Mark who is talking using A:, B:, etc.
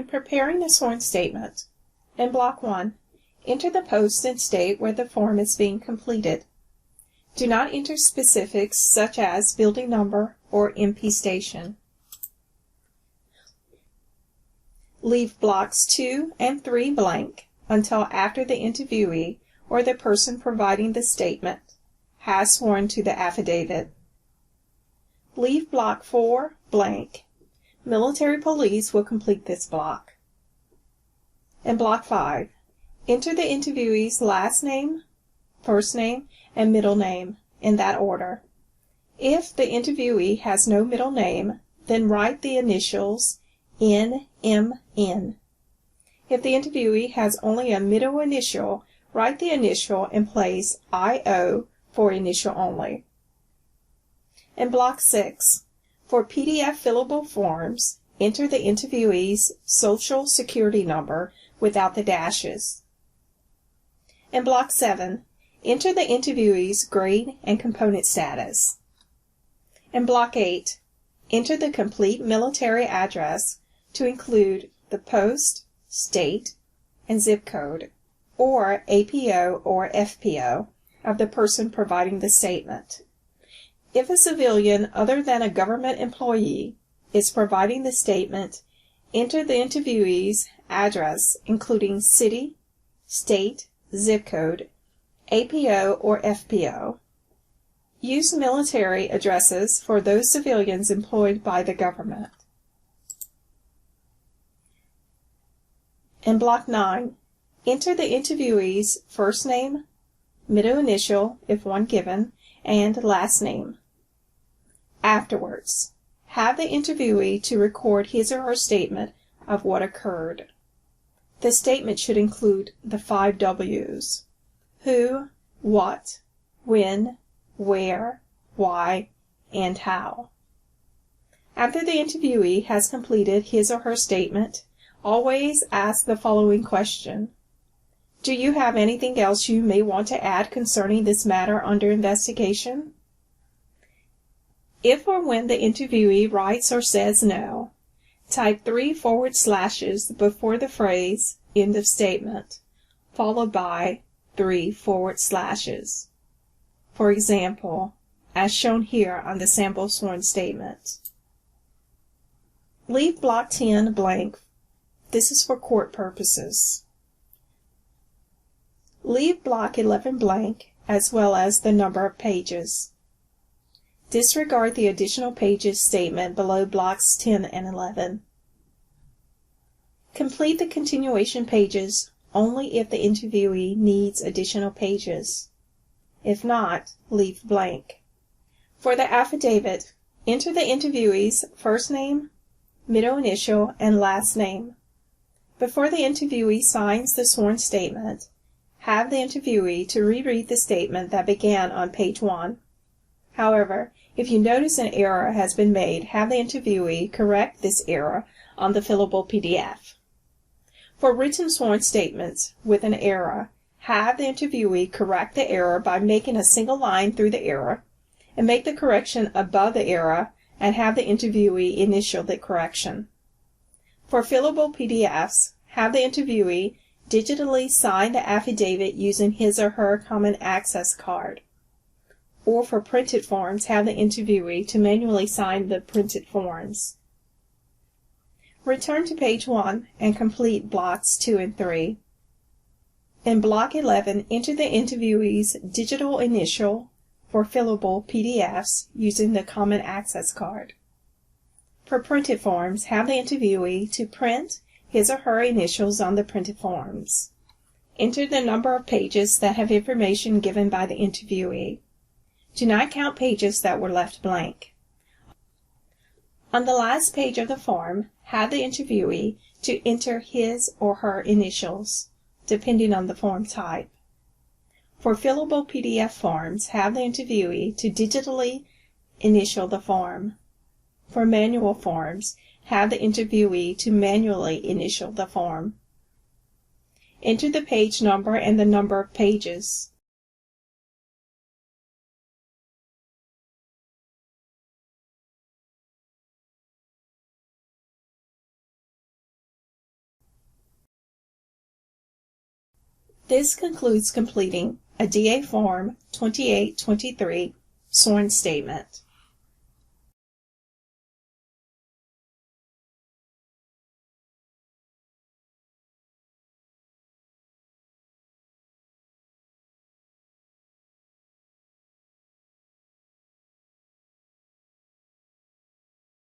A: preparing the sworn statement, in Block 1, enter the post and state where the form is being completed. Do not enter specifics such as building number or MP station. Leave Blocks 2 and 3 blank until after the interviewee or the person providing the statement has sworn to the affidavit. Leave Block 4 blank. Military police will complete this block. In Block 5, enter the interviewee's last name, first name, and middle name in that order. If the interviewee has no middle name, then write the initials NMN. If the interviewee has only a middle initial, write the initial and place IO for initial only. In Block 6, for PDF fillable forms, enter the interviewee's Social Security number without the dashes. In Block 7, enter the interviewee's grade and component status. In Block 8, enter the complete military address to include the post, state, and zip code, or APO or FPO, of the person providing the statement. If a civilian other than a government employee is providing the statement, enter the interviewee's address, including city, state, zip code, APO or FPO. Use military addresses for those civilians employed by the government. In Block 9, enter the interviewee's first name, middle initial, if one given, and last name. Afterwards, have the interviewee to record his or her statement of what occurred. The statement should include the 5 W's: who, what, when, where, why, and how. After the interviewee has completed his or her statement, always ask the following question: do you have anything else you may want to add concerning this matter under investigation? If or when the interviewee writes or says no, type 3 forward slashes before the phrase "end of statement," followed by 3 forward slashes. For example, as shown here on the sample sworn statement. Leave Block 10 blank. This is for court purposes. Leave Block 11 blank, as well as the number of pages. Disregard the additional pages statement below Blocks 10 and 11. Complete the continuation pages only if the interviewee needs additional pages. If not, leave blank. For the affidavit, enter the interviewee's first name, middle initial, and last name. Before the interviewee signs the sworn statement, have the interviewee to reread the statement that began on page 1. However, if you notice an error has been made, have the interviewee correct this error on the fillable PDF. For written sworn statements with an error, have the interviewee correct the error by making a single line through the error, and make the correction above the error, and have the interviewee initial the correction. For fillable PDFs, have the interviewee digitally sign the affidavit using his or her Common Access card. Or for printed forms, have the interviewee to manually sign the printed forms. Return to page 1 and complete Blocks 2 and 3. In Block 11, enter the interviewee's digital initial for fillable PDFs using the Common Access card. For printed forms, have the interviewee to print his or her initials on the printed forms. Enter the number of pages that have information given by the interviewee. Do not count pages that were left blank. On the last page of the form, have the interviewee to enter his or her initials, depending on the form type. For fillable PDF forms, have the interviewee to digitally initial the form. For manual forms, have the interviewee to manually initial the form. Enter the page number and the number of pages. This concludes completing a DA Form 2823 sworn statement.